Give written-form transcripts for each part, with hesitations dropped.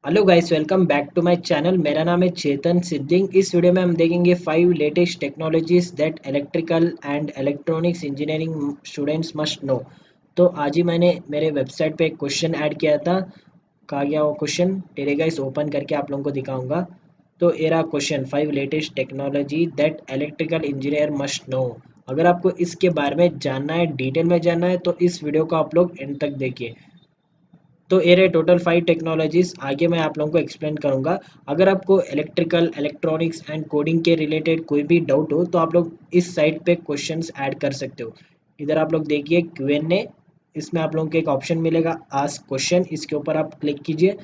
Hello guys, welcome back to my channel. मेरा नाम है चेतन सिद्धिंग। इस वीडियो में हम देखेंगे 5 latest technologies that electrical and electronics engineering students must know. तो आज ही मैंने मेरे वेबसाइट पे एक क्वेश्चन ऐड किया था। कहा गया वो क्वेश्चन तेरे गाइस ओपन करके आप लोगों को दिखाऊंगा। तो ये रहा question, 5 latest technology that electrical engineer must know. अगर आपको इसके बारे में जानना है, डिटेल में जानना है, तो इस वीडियो को आप लोग एंड तक देखिए। तो ये रहे टोटल 5 टेक्नोलॉजीज। आगे मैं आप लोगों को एक्सप्लेन करूंगा। अगर आपको इलेक्ट्रिकल, इलेक्ट्रॉनिक्स एंड कोडिंग के रिलेटेड कोई भी डाउट हो तो आप लोग इस साइट पे क्वेश्चंस ऐड कर सकते हो। इधर आप लोग देखिए Q&A। इसमें आप लोगों को एक ऑप्शन मिलेगा आस्क क्वेश्चन, इसके ऊपर आप क्लिक कीजिए।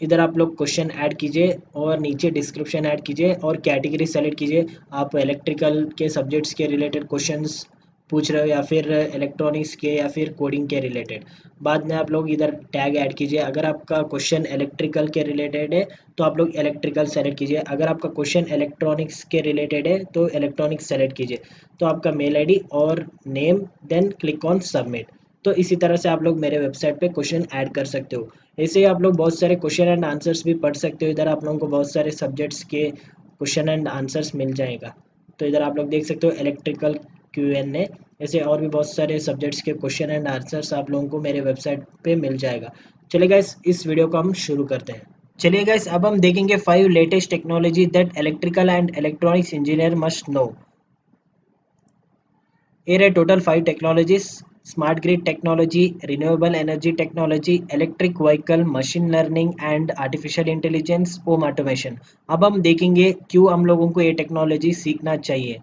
इधर आप लोग क्वेश्चन ऐड कीजिए और नीचे डिस्क्रिप्शन ऐड कीजिए और कैटेगरी सेलेक्ट कीजिए। आप इलेक्ट्रिकल के सब्जेक्ट्स के रिलेटेड क्वेश्चंस पूछ रहे हो या फिर इलेक्ट्रॉनिक्स के या फिर कोडिंग के रिलेटेड। बाद में आप लोग इधर टैग ऐड कीजिए। अगर आपका क्वेश्चन इलेक्ट्रिकल के रिलेटेड है तो आप लोग इलेक्ट्रिकल सेलेक्ट कीजिए। अगर आपका क्वेश्चन इलेक्ट्रॉनिक्स के रिलेटेड है तो इलेक्ट्रॉनिक्स सेलेक्ट कीजिए। तो आपका मेल आईडी और name, then click on submit. तो इसी तरह से आप लोग मेरे वेबसाइट पे क्वेश्चन ऐड कर सकते हो। ऐसे ही आप लोग बहुत सारे क्वेश्चन एंड आंसर्स भी पढ़ सकते हो। इधर आप लोगों को बहुत सारे सब्जेक्ट्स के क्वेश्चन एंड आंसर्स मिल जाएगा। तो इधर आप लोग देख सकते हो इलेक्ट्रिकल Q&A। ऐसे और भी बहुत सारे सब्जेक्ट्स के क्वेश्चन एंड आंसर्स आप लोगों को मेरे वेबसाइट पे मिल जाएगा। चलिए गाइस, इस वीडियो को हम शुरू करते हैं। चलिए गाइस, अब हम देखेंगे 5 latest technology that electrical and electronics engineer must know. ये रहे total 5 technologies: smart grid technology, renewable energy technology, electric vehicle, machine learning and artificial intelligence, home automation. अब हम देखेंगे क्यों हम लोगों को ये टेक्नोलॉजी सीखना चाहिए।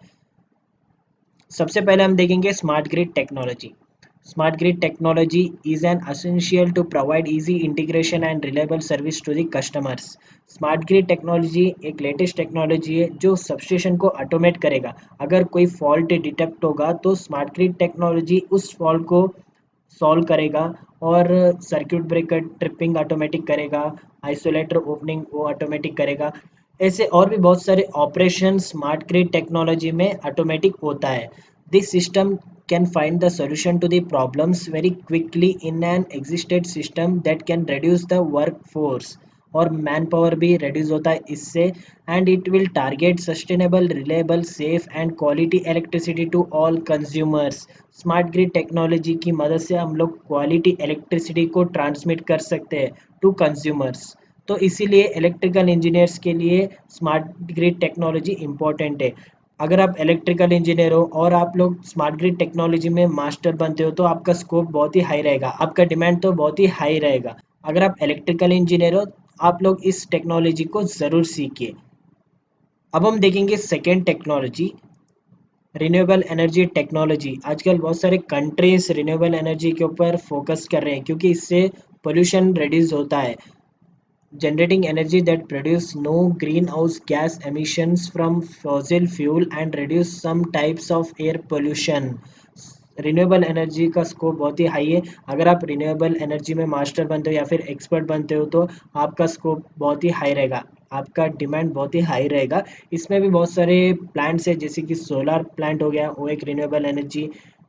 सबसे पहले हम देखेंगे smart grid technology. Smart grid technology is an essential to provide easy integration and reliable service to the customers। Smart grid technology एक लेटेस्ट टेक्नोलॉजी है जो सबस्टेशन को ऑटोमेट करेगा। अगर कोई फॉल्ट डिटेक्ट होगा तो स्मार्ट ग्रिड टेक्नोलॉजी उस फॉल्ट को सॉल्व करेगा और सर्किट ब्रेकर ट्रिपिंग ऑटोमेटिक करेगा, आइसोलेटर ओपनिंग वो ऑटोमेटिक करेगा। ऐसे और भी बहुत सारे ऑपरेशन स्मार्ट ग्रिड टेक्नोलॉजी में ऑटोमेटिक होता है। This system can find the solution to the problems very quickly in an existed system that can reduce the workforce और मैन पावर भी reduce होता है इससे। and it will target sustainable, reliable, safe and quality electricity to all consumers। Smart grid technology की मदद से हम लोग क्वालिटी इलेक्ट्रिसिटी को ट्रांसमिट कर सकते हैं टू कंज्यूमर्स। तो इसीलिए इलेक्ट्रिकल इंजीनियर्स के लिए स्मार्ट ग्रिड टेक्नोलॉजी इंपॉर्टेंट है। अगर आप इलेक्ट्रिकल इंजीनियर हो और आप लोग स्मार्ट ग्रिड टेक्नोलॉजी में मास्टर बनते हो तो आपका स्कोप बहुत ही हाई रहेगा, आपका डिमांड तो बहुत ही हाई रहेगा। अगर आप इलेक्ट्रिकल इंजीनियर हो आप लोग इस टेक्नोलॉजी को ज़रूर सीखिए। अब हम देखेंगे second technology, renewable energy technology. आजकल बहुत सारे कंट्रीज रिन्यूएबल एनर्जी के ऊपर फोकस कर रहे हैं क्योंकि इससे पोल्यूशन रिड्यूस होता है। Generating energy that produce no greenhouse gas emissions from fossil fuel and reduce some types of air pollution। Renewable energy का स्कोप बहुत ही हाई है। अगर आप रिन्यूएबल एनर्जी में मास्टर बनते हो या फिर एक्सपर्ट बनते हो तो आपका स्कोप बहुत ही हाई रहेगा, आपका डिमांड बहुत ही हाई रहेगा। इसमें भी बहुत सारे प्लांट्स है, जैसे कि सोलर प्लांट हो गया, वो एक रिन्यूएबल एनर्जी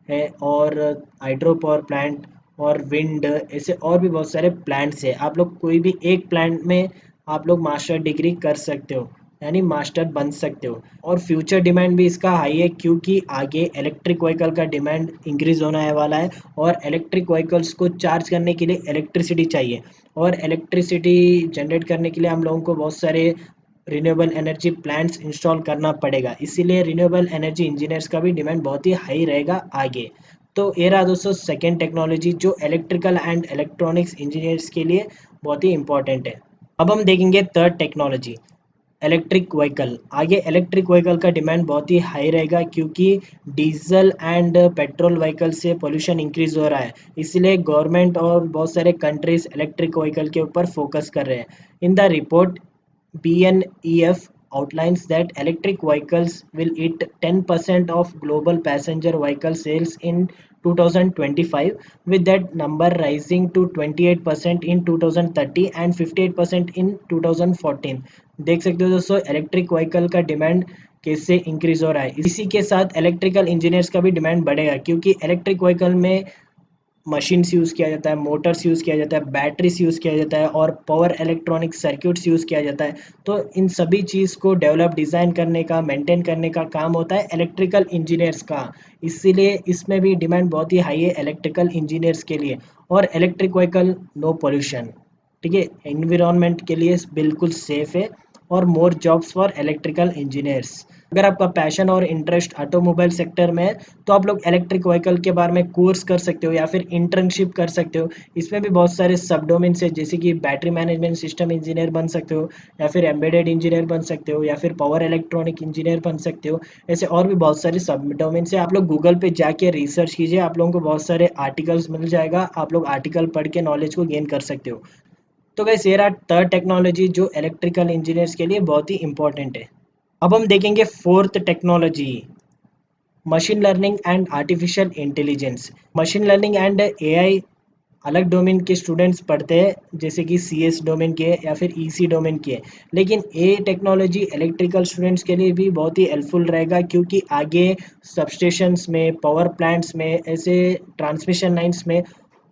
है, और हाइड्रो पावर प्लांट और विंड, ऐसे और भी बहुत सारे प्लांट्स है। आप लोग कोई भी एक प्लांट में आप लोग मास्टर डिग्री कर सकते हो, यानी मास्टर बन सकते हो। और फ्यूचर डिमांड भी इसका हाई है क्योंकि आगे इलेक्ट्रिक व्हीकल का डिमांड इंक्रीज होने वाला है और इलेक्ट्रिक व्हीकल्स को चार्ज करने के लिए इलेक्ट्रिसिटी चाहिए। और इलेक्ट्रिसिटी जनरेट करने के लिए हम लोगों को बहुत सारे रिन्यूएबल एनर्जी प्लांट्स इंस्टॉल करना पड़ेगा। इसीलिए रिन्यूएबल एनर्जी इंजीनियर्स का भी डिमांड बहुत ही हाई रहेगा आगे। तो ये रहा दोस्तों सेकेंड टेक्नोलॉजी जो इलेक्ट्रिकल एंड इलेक्ट्रॉनिक्स इंजीनियर्स के लिए बहुत ही इंपॉर्टेंट है। अब हम देखेंगे थर्ड टेक्नोलॉजी, इलेक्ट्रिक व्हीकल। आगे इलेक्ट्रिक व्हीकल का डिमांड बहुत ही हाई रहेगा क्योंकि डीजल एंड पेट्रोल व्हीकल से पोल्यूशन इंक्रीज हो रहा है। इसलिए गवर्नमेंट और बहुत सारे कंट्रीज इलेक्ट्रिक व्हीकल के ऊपर फोकस कर रहे हैं। In the report BNEF outlines that electric vehicles will eat 10% of global passenger vehicle sales in 2025, with that number rising to 28% in 2030 and 58% in 2014। देख सकते हो दोस्तों इलेक्ट्रिक व्हीकल का डिमांड कैसे इंक्रीज हो रहा है। इसी के साथ इलेक्ट्रिकल इंजीनियर्स का भी डिमांड बढ़ेगा क्योंकि इलेक्ट्रिक व्हीकल में मशीन्स यूज़ किया जाता है, मोटर्स यूज़ किया जाता है, बैटरीज यूज़ किया जाता है और पावर इलेक्ट्रॉनिक सर्किट्स यूज़ किया जाता है। तो इन सभी चीज़ को डेवलप डिज़ाइन करने का, मेंटेन करने का काम होता है इलेक्ट्रिकल इंजीनियर्स का। इसीलिए इसमें भी डिमांड बहुत ही हाई है इलेक्ट्रिकल इंजीनियर्स के लिए। और इलेक्ट्रिक व्हीकल नो पोल्यूशन, ठीक है, एनवायरनमेंट के लिए बिल्कुल सेफ है। और more jobs for electrical engineers. अगर आपका पैशन और इंटरेस्ट ऑटोमोबाइल सेक्टर में है तो आप लोग इलेक्ट्रिक व्हीकल के बारे में कोर्स कर सकते हो या फिर इंटर्नशिप कर सकते हो। इसमें भी बहुत सारे सब डोमेन्स है, जैसे कि बैटरी मैनेजमेंट सिस्टम इंजीनियर बन सकते हो, या फिर एम्बेडेड इंजीनियर बन सकते हो, या फिर पावर इलेक्ट्रॉनिक इंजीनियर बन सकते हो। ऐसे और भी बहुत सारे सब डोमेन्स है। आप लोग गूगल पे जाके रिसर्च कीजिए, आप लोगों को बहुत सारे आर्टिकल्स मिल जाएगा, आप लोग आर्टिकल पढ़ के नॉलेज को गेन कर सकते हो। तो गाइस ये रहा थर्ड टेक्नोलॉजी जो इलेक्ट्रिकल इंजीनियर्स के लिए बहुत ही इंपॉर्टेंट है। अब हम देखेंगे fourth technology, machine learning and artificial intelligence. Machine learning and AI अलग डोमेन के स्टूडेंट्स पढ़ते हैं, जैसे कि सीएस डोमेन के या फिर ईसी डोमेन के। लेकिन ये टेक्नोलॉजी इलेक्ट्रिकल स्टूडेंट्स के लिए भी बहुत ही हेल्पफुल रहेगा, क्योंकि आगे सबस्टेशंस में, पावर प्लांट्स में, ऐसे ट्रांसमिशन लाइंस में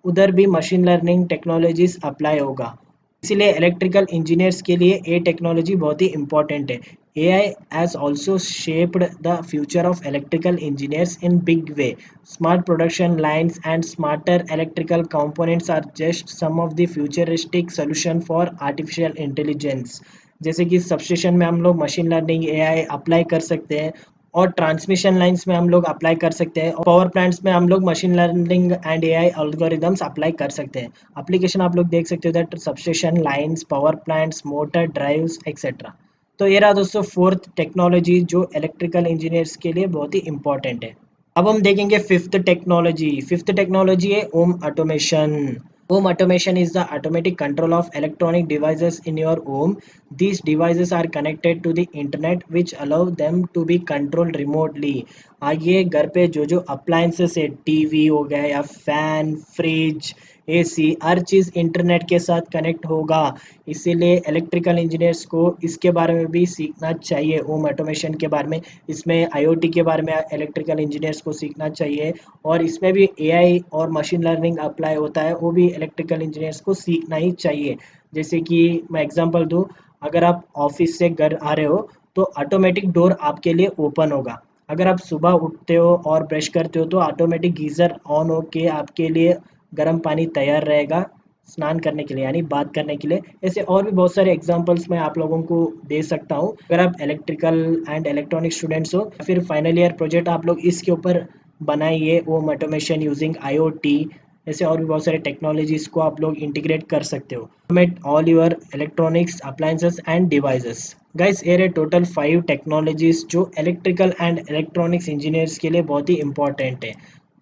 उधर भी मशीन लर्निंग टेक्नोलॉजीज अप्लाई होगा। इसीलिए इलेक्ट्रिकल इंजीनियर्स के लिए ये टेक्नोलॉजी बहुत ही इंपॉर्टेंट है। AI has also shaped the future of electrical engineers in big way. Smart production lines and smarter electrical components are just some of the futuristic solution for artificial intelligence. जैसे कि substation में हम लोग machine learning AI apply कर सकते हैं, और transmission lines में हम लोग अप्लाई कर सकते हैं, और पावर प्लांट्स में हम लोग machine learning and AI algorithms apply कर सकते हैं। एप्लीकेशन आप लोग देख सकते हो that substation lines, power plants, motor drives etcetera. तो ये रहा दोस्तों फोर्थ टेक्नोलॉजी जो इलेक्ट्रिकल इंजीनियर्स के लिए बहुत ही इंपॉर्टेंट है। अब हम देखेंगे फिफ्थ टेक्नोलॉजी। फिफ्थ टेक्नोलॉजी है home automation. Home automation is the automatic control of electronic devices in your home. These devices are connected to the internet which allow them to be controlled remotely. आगे घर पे जो जो appliances है, TV हो गया या फैन, फ्रिज, एसी, हर चीज़ internet के साथ कनेक्ट होगा। इसीलिए इलेक्ट्रिकल इंजीनियर्स को इसके बारे में भी सीखना चाहिए, होम ऑटोमेशन के बारे में। इसमें आईओटी के बारे में इलेक्ट्रिकल इंजीनियर्स को सीखना चाहिए, और इसमें भी एआई और मशीन लर्निंग अप्लाई होता है, वो भी इलेक्ट्रिकल इंजीनियर्स को सीखना ही चाहिए। जैसे कि मैं एग्जांपल दूँ, अगर आप ऑफिस से घर आ रहे हो तो ऑटोमेटिक डोर आपके लिए ओपन होगा। अगर आप सुबह उठते हो और ब्रश करते हो तो ऑटोमेटिक गीज़र ऑन होके आपके लिए गर्म पानी तैयार रहेगा स्नान करने के लिए, यानी बात करने के लिए। ऐसे और भी बहुत सारे एग्जांपल्स मैं आप लोगों को दे सकता हूँ। अगर आप इलेक्ट्रिकल एंड इलेक्ट्रॉनिक स्टूडेंट्स हो, फिर फाइनल ईयर प्रोजेक्ट आप लोग इसके ऊपर बनाइए, होम ऑटोमेशन यूजिंग आईओटी। ऐसे और भी बहुत सारे टेक्नोलॉजीज को आप लोग इंटीग्रेट कर सकते हो। Automate all your electronics appliances end devices. Guys ये रहे टोटल 5 टेक्नोलॉजीज जो इलेक्ट्रिकल एंड इलेक्ट्रॉनिक्स इंजीनियर्स के लिए बहुत ही इंपॉर्टेंट है।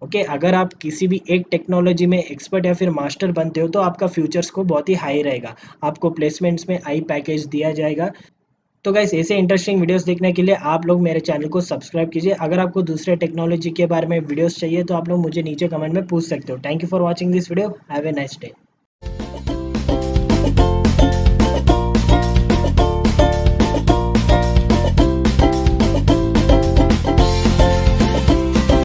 ओके, अगर आप किसी भी एक टेक्नोलॉजी में एक्सपर्ट या फिर मास्टर बनते हो तो आपका फ्यूचर्स को बहुत ही हाई रहेगा, आपको प्लेसमेंट्स में हाई पैकेज दिया जाएगा। तो गाइस ऐसे इंटरेस्टिंग वीडियोस देखने के लिए आप लोग मेरे चैनल को सब्सक्राइब कीजिए। अगर आपको दूसरे टेक्नोलॉजी के बारे में वीडियोस चाहिए तो आप लोग मुझे नीचे कमेंट में पूछ सकते हो। Thank you for watching this video. Have a nice day.